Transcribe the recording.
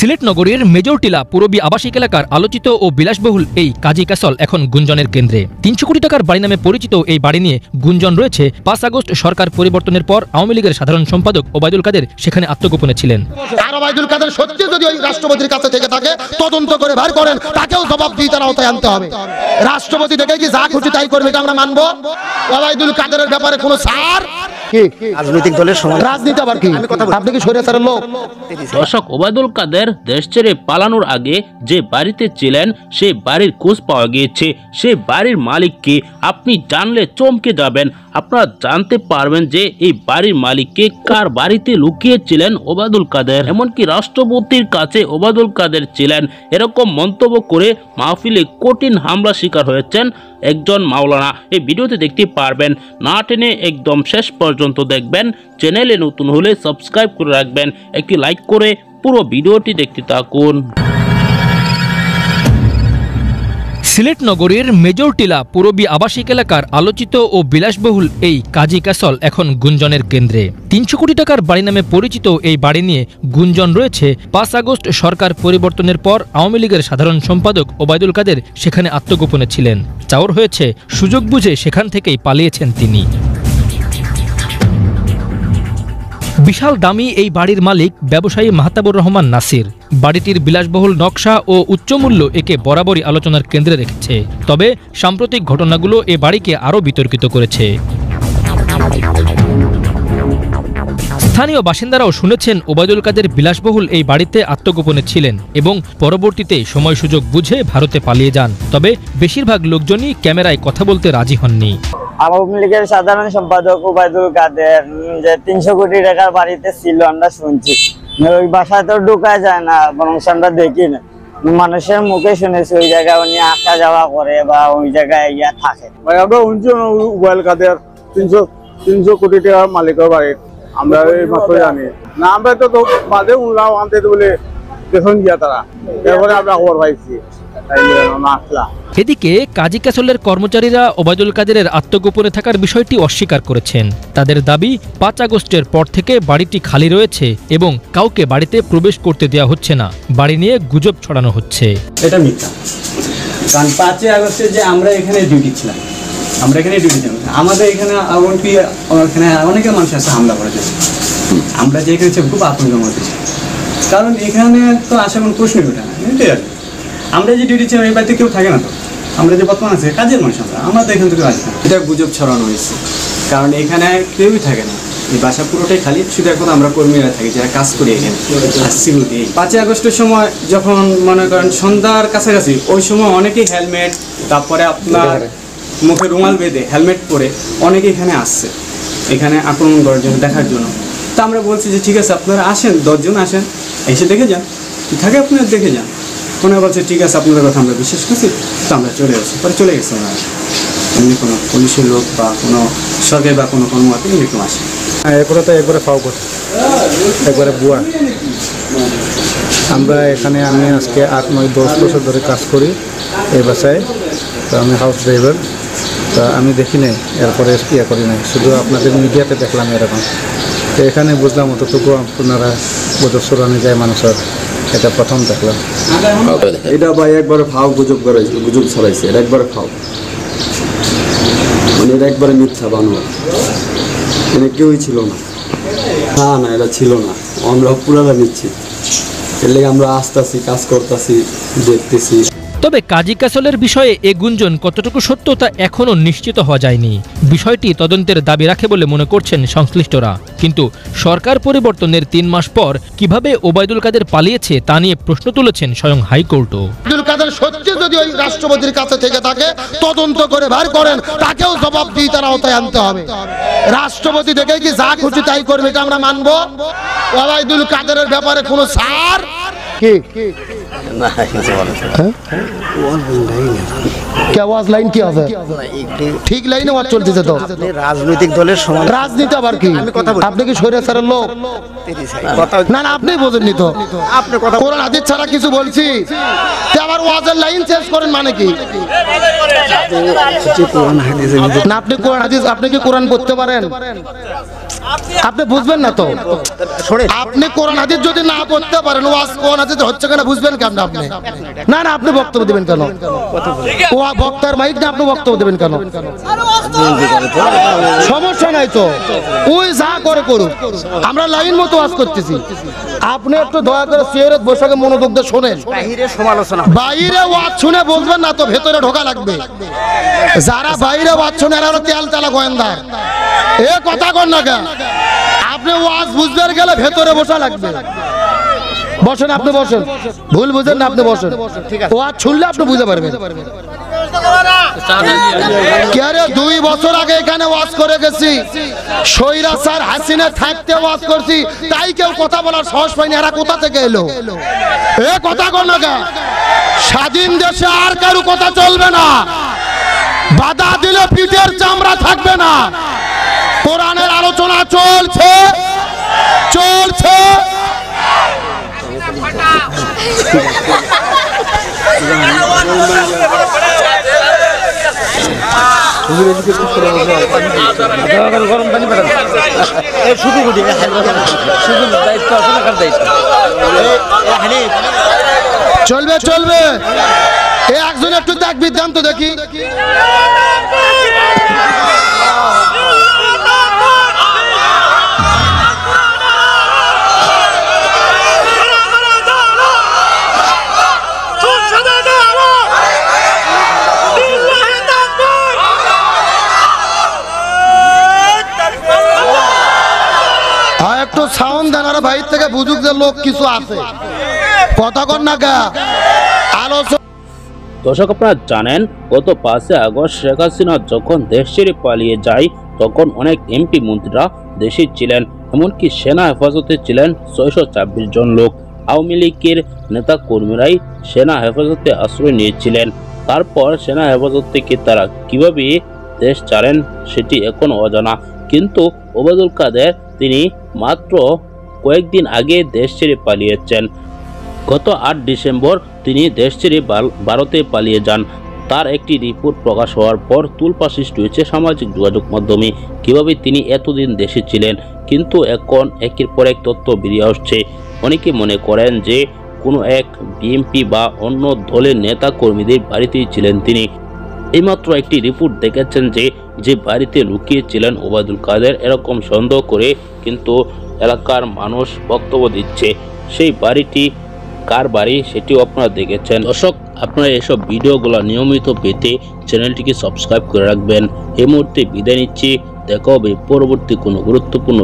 সিলেট নগরীর মেজরটিলা পূরবী আবাসিক এলাকার আলোচিত ও বিলাসবহুল এই কাজী ক্যাসল এখন গুঞ্জনের কেন্দ্রে। ৩০০ কোটি টাকার বাড়ি নামে পরিচিত এই বাড়ি নিয়ে গুঞ্জন রয়েছে। ৫ আগস্ট সরকার পরিবর্তনের পর আওয়ামী লীগের সাধারণ সম্পাদক ওবায়দুল কাদের সেখানে আত্মগোপনে ছিলেন। আর ওবায়দুল কাদের সত্যি যদি ওই রাষ্ট্রপতির কাছে থেকে থাকে তদন্ত করে বের করেন, তাকেও জবাবদিহিতার আওতায় আনতে হবে। রাষ্ট্রপতি দেখে কি যা খুশি তাই করবে এটা আমরা মানবো? ওবায়দুল কাদেরের ব্যাপারে কোনো সার রাজনৈতিক দলের সমান রাজনীতি আবার কি? আপনি কি স্বৈরাচারের লোক? দর্শক, ওবায়দুল কাদের দেশ ছেড়ে পালানোর আগে যে বাড়িতে ছিলেন সেই বাড়ির খোঁজ পাওয়া গিয়েছে। সেই বাড়ির মালিককে আপনি জানলে চমকে যাবেন। আপনারা জানতে পারবেন যে এই বাড়ির মালিককে কার বাড়িতে লুকিয়েছিলেন ওবায়দুল কাদের। এমনকি রাষ্ট্রপতির কাছে ওবায়দুল কাদের ছিলেন, এরকম মন্তব্য করে মাহফিলে কঠিন হামলা শিকার হয়েছেন একজন মাওলানা। এই ভিডিওতে দেখতে পারবেন, না টেনে একদম শেষ পর্যন্ত দেখবেন। চ্যানেলে নতুন হলে সাবস্ক্রাইব করে রাখবেন, একটি লাইক করে পুরো ভিডিওটি দেখতে থাকুন। সিলেট নগরীর মেজরটিলা পূরবী আবাসিক এলাকার আলোচিত ও বিলাসবহুল এই কাজী ক্যাসল এখন গুঞ্জনের কেন্দ্রে। ৩০০ কোটি টাকার বাড়ি নামে পরিচিত এই বাড়ি নিয়ে গুঞ্জন রয়েছে। ৫ আগস্ট সরকার পরিবর্তনের পর আওয়ামী লীগের সাধারণ সম্পাদক ওবায়দুল কাদের সেখানে আত্মগোপনে ছিলেন। চাওর হয়েছে সুযোগ বুঝে সেখান থেকেই পালিয়েছেন তিনি। বিশাল দামি এই বাড়ির মালিক ব্যবসায়ী মাহতাবুর রহমান নাসির। বাড়িটির বিলাসবহুল নকশা ও উচ্চমূল্য একে বরাবরই আলোচনার কেন্দ্রে রেখেছে। তবে সাম্প্রতিক ঘটনাগুলো এ বাড়িকে আরও বিতর্কিত করেছে। স্থানীয় বাসিন্দারাও শুনেছেন ওবায়দুল কাদের বিলাসবহুল এই বাড়িতে আত্মগোপনে ছিলেন এবং পরবর্তীতে সময় সুযোগ বুঝে ভারতে পালিয়ে যান। তবে বেশিরভাগ লোকজনই ক্যামেরায় কথা বলতে রাজি হননি। আওয়ামী লীগের সাধারণ সম্পাদক ওবায়দুল কাদের যে ৩০০ কোটি টাকার বাড়িতে ছিল আমরা শুনছি। ওই বাসায় তো ঢোকা যায় না, বরং আমরা দেখি না, মানুষের মুখে শুনেছি ওই জায়গায় উনি আসা যাওয়া করে বা ওই জায়গায় ইয়া থাকে। আমরা শুনছি ওবায়দুল কাদের ৩০০ কোটি টাকার মালিকের বাড়ি, আমরা এই মাত্র জানি না। আমরা তো বাদে উনলাম আনতে বলে দেখুন গিয়া তারা, এরপরে আমরা খবর পাইছি। এদিকে কাজী ক্যাসলের কর্মচারীরা ওবায়দুল কাদেরের আত্মগোপনে থাকার বিষয়টি অস্বীকার করেছেন। তাদের দাবি ৫ আগস্টের পর থেকে বাড়িটি খালি রয়েছে এবং কাউকে বাড়িতে প্রবেশ করতে দেওয়া হচ্ছে না। বাড়ি নিয়ে গুজব ছড়ানো হচ্ছে। এটা মিথ্যা, কারণ ৫ আগস্টে যে আমরা এখানে ডিউটি ছিলাম, আমাদের এখানে অনেকে মানুষ আছে হামলা করেছে। আমরা যে এখানে খুব আতঙ্কের মধ্যে, কারণ এখানে তো আসা কোনো প্রশ্নই ওঠে না। আমরা যে ডিউটি ছিলাম এই বাড়িতে কেউ থাকে না, তো আমরা যে বর্তমান আছে কাজের মানুষ, আমরা তো এখান থেকে আসি না। এটা গুজব ছড়ানো হয়েছে, কারণ এখানে কেউই থাকে না, এই বাসা পুরোটাই খালি। শুধু এখন আমরা কর্মীরা থাকি যারা কাজ করি এখানে। ৫ আগস্টের সময় যখন মনে করেন সন্ধ্যার কাছাকাছি, ওই সময় অনেকেই হেলমেট, তারপরে আপনার মুখে রুমাল বেঁধে হেলমেট পরে অনেকে এখানে আসছে, এখানে আক্রমণ করার জন্য, দেখার জন্য। তা আমরা বলছি যে ঠিক আছে আপনারা আসেন, 10 জন আসেন, এসে দেখে যান, থাকে আপনারা দেখে যান। ওনারা বলছে ঠিক আছে আপনাদের কথা আমরা বিশ্বাস করছি, তো আমরা চলে আসছি। পরে চলে গেছে ওনারা, এমনি কোনো পুলিশের লোক বা কোনো সরকারি বা কোনো কর্মকর্তা এরকম আসে। এরপরে তো একবারে ফাও করছে, একবারে বুয়া। আমরা এখানে আমি আজকে 8, 9, 10 বছর ধরে কাজ করি এই বাসায়। তো আমি হাউস ড্রাইভার, তো আমি দেখি নাই, এরপরে ইয়ে করি নাই, শুধু আপনাদের মিডিয়াতে দেখলাম এরকম। তো এখানে বুঝলাম অতটুকু আপনারা গুজব ছড়ানো যায় মানুষের, এটা প্রথম দেখলাম। এটা ভাই একবারে ফাও গুজব করাইছে, গুজব ছড়াইছে, এটা একবারে ফাও, মানে এটা একবারে মিথ্যা বানোয়া। মানে কেউই ছিল না, না এটা ছিল না, আমরা পুরাটা নিচ্ছি। এর লেগে আমরা আসতেছি, কাজ করতেছি, দেখতেছি। তবে কাজী ক্যাসলের বিষয়ে এ গুঞ্জন কতটুকু সত্য তা এখনও নিশ্চিত হওয়া যায়নি। বিষয়টি তদন্তের দাবি রাখে বলে মনে করছেন সংশ্লিষ্টরা। কিন্তু সরকার পরিবর্তনের 3 মাস পর কিভাবে ওবায়দুল কাদের পালিয়েছে তা নিয়ে প্রশ্ন তুলেছেন স্বয়ং হাইকোর্টও। ওবায়দুল কাদের সত্যি যদি ওই রাষ্ট্রপতির কাছে থেকে থাকে তদন্ত করে বের করেন, তাকেও জবাবদিহিতার আওতায় আনতে হবে। রাষ্ট্রপতি দেখে কি যা খুশি তাই করবে এটা আমরা মানবো? ওবায়দুল কাদেরের ব্যাপারে কোনো সার ঠিক লাইনে চলতেছে তো। রাজনৈতিক দলের সমান রাজনীতি আবার কি? আপনি কি স্বৈরাচারের লোক? না না, আপনি বোঝেননি তো। কোরআন হাদিস ছাড়া কিছু বলছি, আবার ওয়াজের লাইন চেঞ্জ করেন মানে কি? না, আপনি কোরআন হাদিস, আপনি কি কোরআন পড়তে পারেন? আপনি বুঝবেন না তো, আপনি কোরআন হাদিস যদি না পড়তে পারেন, ওয়াজ কোরআন হাদিস হচ্ছে কেন বুঝবেন কেন আপনি? না না, আপনি বক্তব্য দিবেন কেন? ও বক্তার মাইক না, আপনি বক্তব্য দিবেন কেন? সমস্যা নাই তো, ওই যা করে করুক, আমরা লাইন মতো ওয়াজ করতেছি। আপনি একটু দয়া করে চেয়ারে বসে মনোযোগ দিয়ে শোনেন। বাইরে ওয়াজ শুনে বলবেন না তো, ভেতরে ঢোকা লাগবে। যারা বাইরে ওয়াজ শুনে এরা হলো তেল তেলা গোয়েন্দার। এ কথা কন না কেন? আপনি ওয়াজ বুঝতে গেলে ভেতরে বসা লাগবে। বসেন, আপনি বসেন, ভুল বুঝেন না, আপনি বসেন, ওয়াজ শুনলে আপনি বুঝতে পারবেন। আরে 2 বছর আগে এখানে ওয়াজ করে গেছি, স্বৈরাচার হাসিনা থাকতে ওয়াজ করছি, তাই কেউ কথা বলার সাহস পায়নি। এরা কোথা থেকে এলো? এ কথা কন না কেন? স্বাধীন দেশে আর কারো কথা চলবে না, বাধা দিলে পিঠের চামড়া থাকবে না। কোরআনের আলোচনা চলছে চলছে। চলবে চলবে। এ একজন একটু তাকবীর দেন তো দেখি। একটু সাউন্ড দেন, আর ভাই থেকে বুঝুক যে লোক কিছু আছে। কথা কর না কে আলোচনা। দর্শক, আপনারা জানেন গত 5 আগস্ট শেখ হাসিনা যখন দেশ ছেড়ে পালিয়ে যায়, তখন অনেক এমপি মন্ত্রীরা দেশে ছিলেন, এমনকি সেনা হেফাজতে ছিলেন 626 জন লোক। আওয়ামী লীগের নেতা কর্মীরাই সেনা হেফাজতে আশ্রয় নিয়েছিলেন। তারপর সেনা হেফাজত থেকে তারা কিভাবে দেশ ছাড়েন সেটি এখন অজানা। কিন্তু ওবায়দুল কাদের তিনি মাত্র কয়েকদিন আগে দেশ ছেড়ে পালিয়েছেন। গত 8 ডিসেম্বর তিনি দেশ ছেড়ে ভারতে পালিয়ে যান। তার একটি রিপোর্ট প্রকাশ হওয়ার পর তুলপা সৃষ্টি হয়েছে সামাজিক যোগাযোগ মাধ্যমে, কিভাবে তিনি এতদিন দেশে ছিলেন। কিন্তু এখন একের পর এক তথ্য বেরিয়ে আসছে। অনেকে মনে করেন যে কোনো এক বিএনপি বা অন্য দলের নেতা কর্মীদের বাড়িতেই ছিলেন তিনি। এইমাত্র একটি রিপোর্ট দেখেছেন যে বাড়িতে লুকিয়েছিলেন ওবায়দুল কাদের, এরকম সন্দেহ করে কিন্তু এলাকার মানুষ বক্তব্য দিচ্ছে। সেই বাড়িটি কার বাড়ি সেটিও আপনারা দেখেছেন। দর্শক, আপনারা এসব ভিডিওগুলো নিয়মিত পেতে চ্যানেলটিকে সাবস্ক্রাইব করে রাখবেন। এই মুহূর্তে বিদায় নিচ্ছি, দেখা হবে পরবর্তী কোনো গুরুত্বপূর্ণ